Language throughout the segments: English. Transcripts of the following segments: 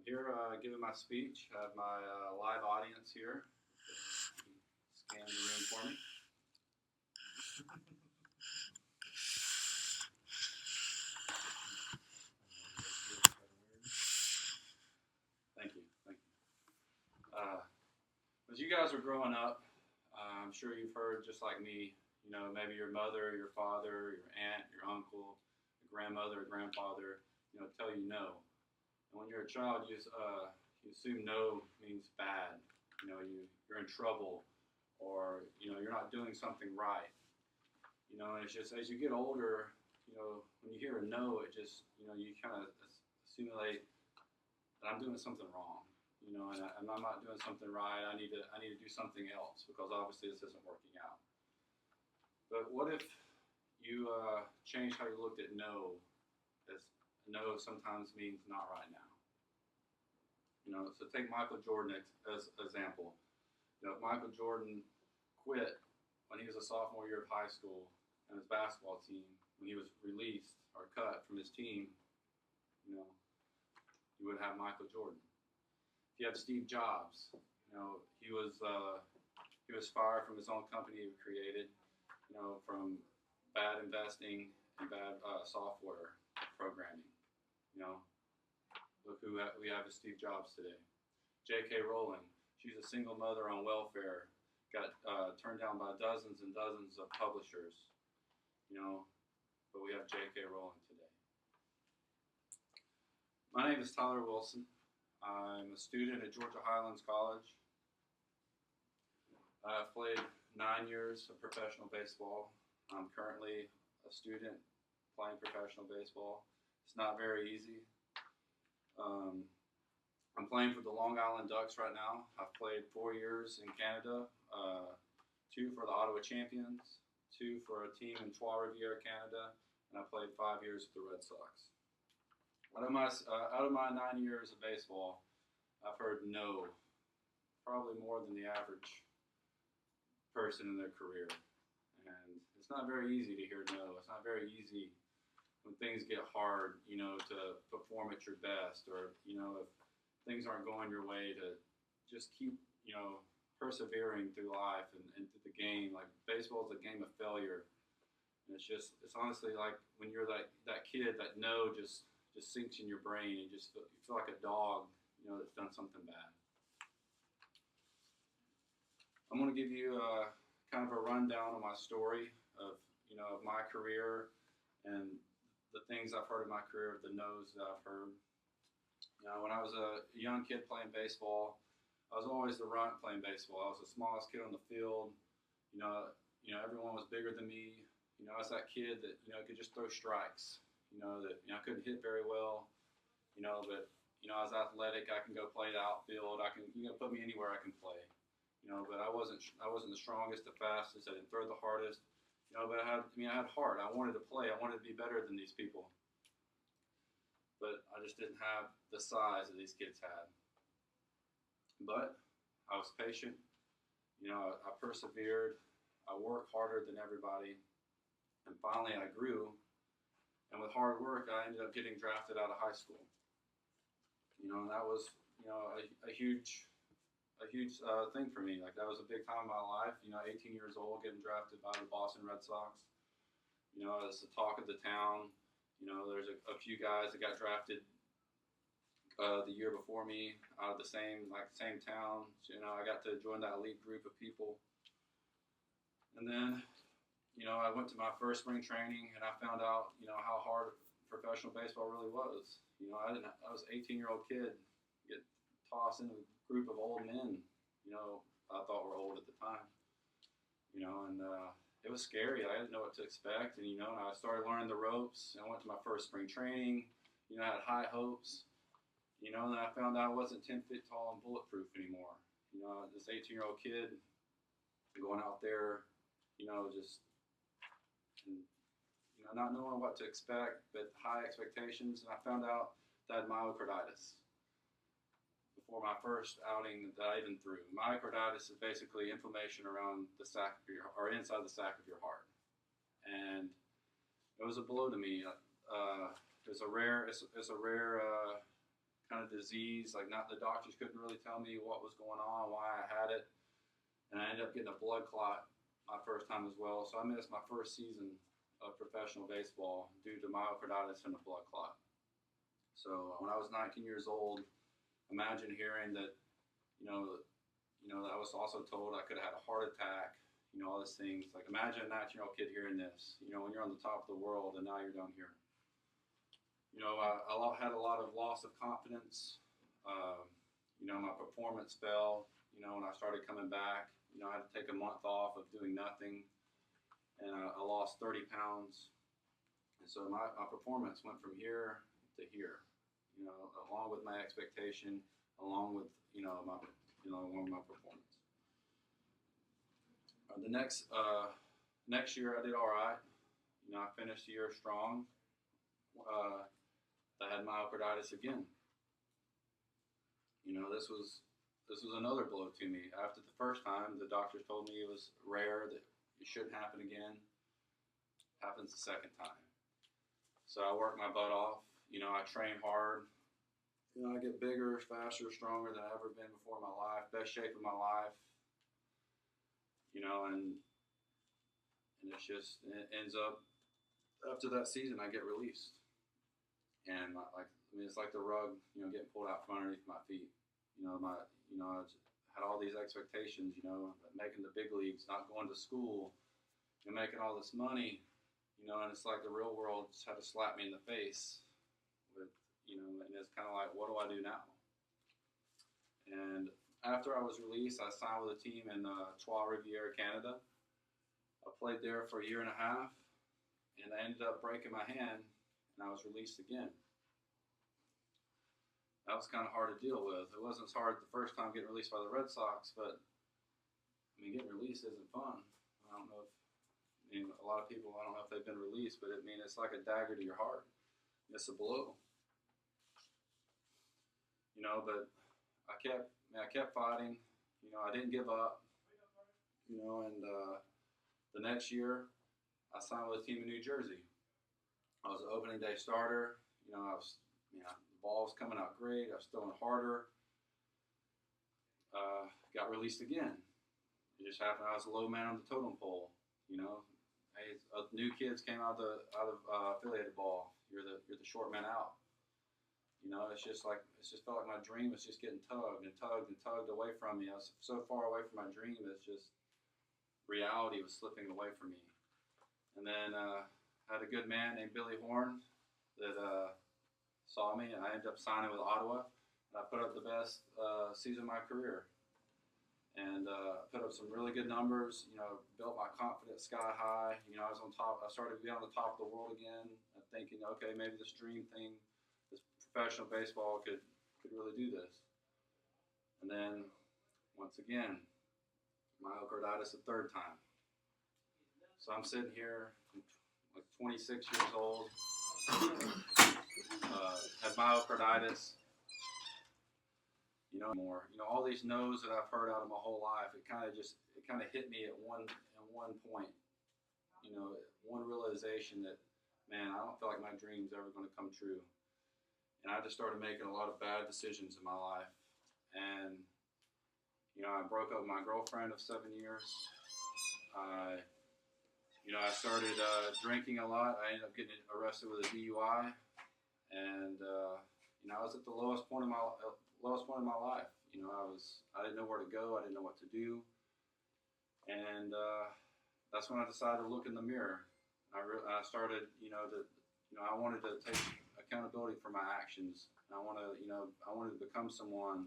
I'm here giving my speech. I have my live audience here. Scan the room for me. Thank you. Thank you. As you guys are growing up, I'm sure you've heard, just like me, maybe your mother, your father, your aunt, your uncle, your grandmother, grandfather, tell you no. And when you're a child, you assume no means bad. You're in trouble, or you're not doing something right. And it's just as you get older, when you hear a no, it just you kind of assimilate that I'm doing something wrong. And I'm not doing something right. I need to do something else because obviously this isn't working out. But what if you change how you looked at no, as no sometimes means not right now. So take Michael Jordan as example. Michael Jordan quit when he was a sophomore year of high school and his basketball team. When he was released or cut from his team, you would have Michael Jordan. If you have Steve Jobs, he was fired from his own company he created, from bad investing and bad software programming. Look who we have as Steve Jobs today. J.K. Rowling, she's a single mother on welfare, got turned down by dozens and dozens of publishers, but we have J.K. Rowling today. My name is Tyler Wilson. I'm a student at Georgia Highlands College. I've played 9 years of professional baseball. I'm currently a student playing professional baseball. It's not very easy. I'm playing for the Long Island Ducks right now. I've played 4 years in Canada, 2 for the Ottawa Champions, 2 for a team in Trois-Rivières, Canada, and I played 5 years with the Red Sox. Out of my 9 years of baseball, I've heard no, probably more than the average person in their career. And it's not very easy to hear no. It's not very easy when things get hard, to perform at your best, or, if things aren't going your way, to just keep, persevering through life and through the game. Like, baseball is a game of failure. And it's honestly like when you're that kid, that no just sinks in your brain, and you feel like a dog, that's done something bad. I'm going to give you kind of a rundown of my story of my career and the things I've heard in my career, the no's that I've heard. When I was a young kid playing baseball, I was always the runt playing baseball. I was the smallest kid on the field. Everyone was bigger than me. I was that kid that could just throw strikes. I couldn't hit very well. But I was athletic. I can go play the outfield. I can put me anywhere I can play. But I wasn't the strongest, the fastest. I didn't throw the hardest. But I had heart. I wanted to play. I wanted to be better than these people. But I just didn't have the size that these kids had. But I was patient. I persevered. I worked harder than everybody. And finally I grew. And with hard work, I ended up getting drafted out of high school. And that was, a huge thing for me. Like, that was a big time in my life. 18 years old, getting drafted by the Boston Red Sox. It was the talk of the town. There's a few guys that got drafted the year before me out of the same town. So, I got to join that elite group of people. And then, I went to my first spring training, and I found out, how hard professional baseball really was. I was an 18-year-old kid, get tossed into a group of old men, I thought were old at the time, and it was scary. I didn't know what to expect, and, I started learning the ropes. I went to my first spring training, I had high hopes, and then I found out I wasn't 10 feet tall and bulletproof anymore. This 18-year-old kid going out there, not knowing what to expect, but high expectations, and I found out that I had myocarditis before my first outing that I even threw. Myocarditis is basically inflammation around the sac of your, or inside the sac of your heart, and it was a blow to me. It's a rare kind of disease. Like, not the doctors couldn't really tell me what was going on, why I had it, and I ended up getting a blood clot my first time as well. So I missed my first season of professional baseball due to myocarditis and a blood clot. So when I was 19 years old, imagine hearing that, I was also told I could have had a heart attack, all these things. Like, imagine a 19-year-old kid hearing this, when you're on the top of the world and now you're down here. I had a lot of loss of confidence. My performance fell, when I started coming back. I had to take a month off of doing nothing, and I lost 30 pounds. And so my performance went from here to here, along with my expectation, along with, along with my performance. The next year I did all right. I finished the year strong. I had myocarditis again. This was another blow to me. After the first time, the doctors told me it was rare, that it shouldn't happen again. Happens the second time. So I worked my butt off. I train hard. I get bigger, faster, stronger than I've ever been before in my life. Best shape of my life. And it ends up, after that season, I get released. And it's like the rug, getting pulled out from underneath my feet. I had all these expectations, making the big leagues, not going to school, making all this money, and it's like the real world just had to slap me in the face with, and it's kind of like, what do I do now? And after I was released, I signed with a team in Trois-Rivières, Canada. I played there for a year and a half, and I ended up breaking my hand, and I was released again. That was kind of hard to deal with. It wasn't as hard the first time getting released by the Red Sox, but getting released isn't fun. I don't know if, a lot of people, I don't know if they've been released, but it's like a dagger to your heart. It's a blow. But I kept fighting. I didn't give up. And the next year, I signed with a team in New Jersey. I was an opening day starter. The ball was coming out great. I was throwing harder. Got released again. It just happened. I was a low man on the totem pole. New kids came out of affiliated ball. You're the short man out. It just felt like my dream was just getting tugged and tugged and tugged away from me. I was so far away from my dream. It's just reality was slipping away from me. And then I had a good man named Billy Horn that saw me, and I ended up signing with Ottawa. And I put up the best season of my career, and put up some really good numbers. Built my confidence sky high. I was on top. I started to be on the top of the world again. I'm thinking, okay, maybe this dream thing, this professional baseball could really do this. And then once again, myocarditis the third time. So I'm sitting here, like 26 years old, had myocarditis. More. All these no's that I've heard out of my whole life, it kind of hit me at one point. One realization that, man, I don't feel like my dream's ever going to come true. And I just started making a lot of bad decisions in my life. And, I broke up with my girlfriend of 7 years. I started drinking a lot. I ended up getting arrested with a DUI. And, I was at the lowest point in my life. I didn't know where to go. I didn't know what to do. And that's when I decided to look in the mirror. I started, I wanted to take accountability for my actions. I wanted to become someone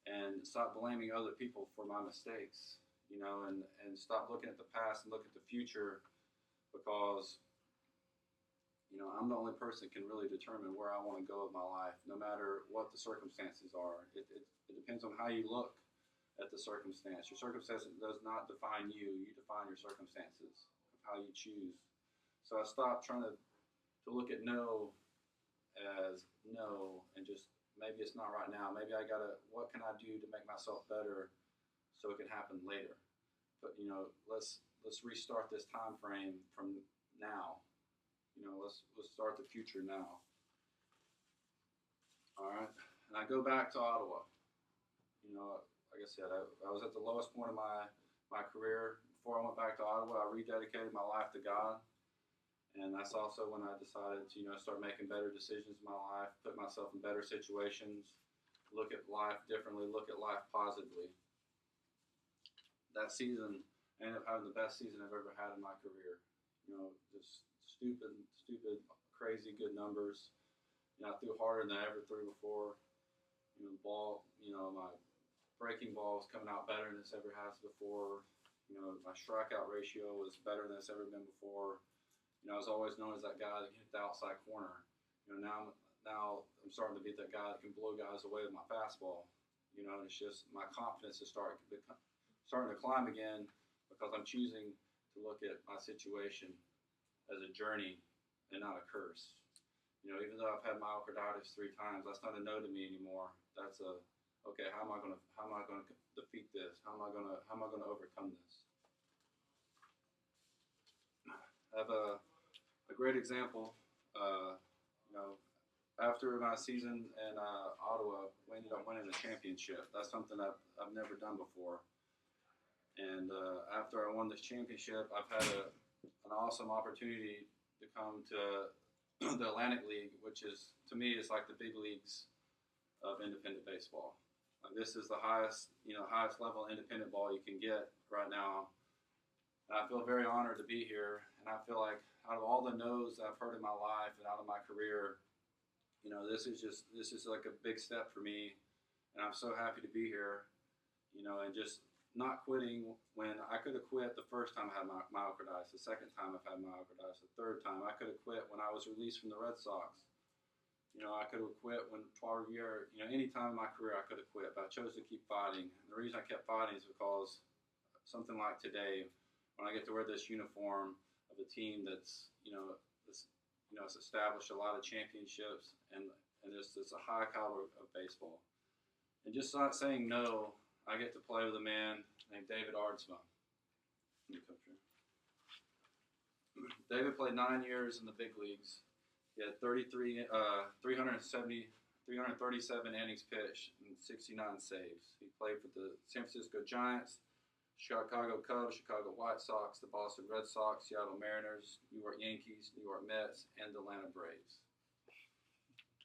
and stop blaming other people for my mistakes, and stop looking at the past and look at the future, because, I'm the only person that can really determine where I want to go with my life, no matter what the circumstances are. It depends on how you look at the circumstance. Your circumstance does not define you. You define your circumstances, of how you choose. So I stopped trying to look at no as no, and just, maybe it's not right now. Maybe what can I do to make myself better so it can happen later? But, let's restart this time frame from now. Let's start the future now. All right. And I go back to Ottawa. Like I said, I was at the lowest point of my career. Before I went back to Ottawa, I rededicated my life to God. And that's also when I decided to, start making better decisions in my life, put myself in better situations, look at life differently, look at life positively. That season, I ended up having the best season I've ever had in my career. Just stupid, crazy good numbers. I threw harder than I ever threw before. The ball, my breaking ball was coming out better than it's ever has before. My strikeout ratio was better than it's ever been before. I was always known as that guy that can hit the outside corner. Now I'm starting to be that guy that can blow guys away with my fastball. And it's just my confidence is starting to climb again because I'm choosing to look at my situation as a journey and not a curse. Even though I've had myocarditis 3 times, that's not a no to me anymore. That's a okay. How am I going to defeat this? How am I going to overcome this? I have a great example. After my season in Ottawa, we ended up winning the championship. That's something I've never done before. And after I won this championship, I've had an awesome opportunity to come to the Atlantic League, which is, to me, is like the big leagues of independent baseball. This is the highest level independent ball you can get right now. And I feel very honored to be here. And I feel like out of all the no's I've heard in my life and out of my career, this is like a big step for me. And I'm so happy to be here, and just not quitting when I could have quit the first time I had myocarditis, the second time I've had myocarditis, the third time. I could have quit when I was released from the Red Sox. I could have quit when 12 years, any time in my career I could have quit, but I chose to keep fighting. And the reason I kept fighting is because something like today, when I get to wear this uniform of a team that's, it's established a lot of championships and it's a high caliber of baseball. And just not saying no, I get to play with a man named David Aardsma. David played 9 years in the big leagues. He had 337 innings pitched and 69 saves. He played for the San Francisco Giants, Chicago Cubs, Chicago White Sox, the Boston Red Sox, Seattle Mariners, New York Yankees, New York Mets, and the Atlanta Braves.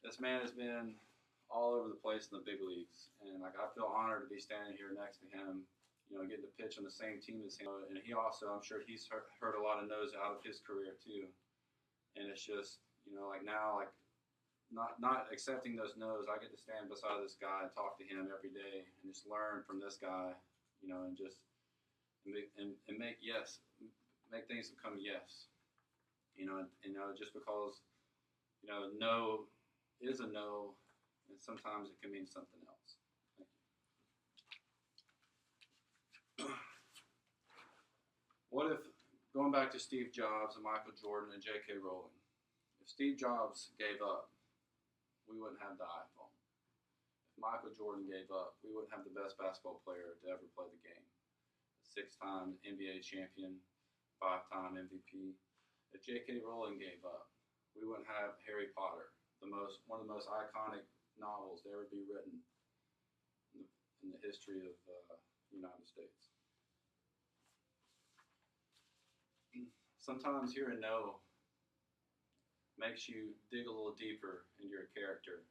This man has been all over the place in the big leagues, and I feel honored to be standing here next to him, getting to pitch on the same team as him. And he also, I'm sure he's heard a lot of no's out of his career too. And it's just, not accepting those no's. I get to stand beside this guy and talk to him every day and just learn from this guy, and just make things become yes. Just because, no is a no, and sometimes it can mean something else. Thank you. What if, going back to Steve Jobs and Michael Jordan and J.K. Rowling, if Steve Jobs gave up, we wouldn't have the iPhone. If Michael Jordan gave up, we wouldn't have the best basketball player to ever play the game. A 6-time NBA champion, 5-time MVP. If J.K. Rowling gave up, we wouldn't have Harry Potter, one of the most iconic novels to ever be written in the history of the United States. Sometimes hearing no makes you dig a little deeper into your character.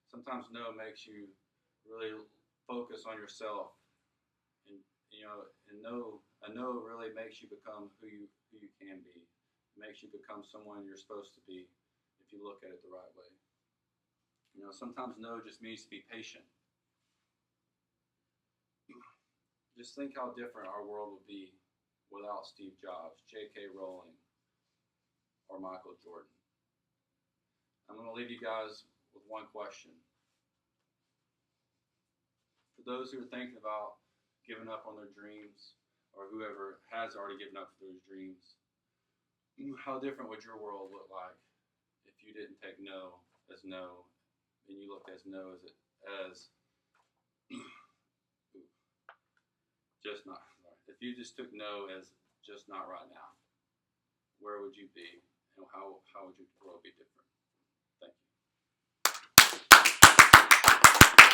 Sometimes no makes you really focus on yourself, and a no really makes you become who you can be. It makes you become someone you're supposed to be if you look at it the right way. Sometimes no just means to be patient. Just think how different our world would be without Steve Jobs, J.K. Rowling, or Michael Jordan. I'm going to leave you guys with one question. For those who are thinking about giving up on their dreams, or whoever has already given up for those dreams, how different would your world look like if you didn't take no as no, and you looked as no as just not. If you just took no as just not right now, where would you be, and how would your world be different?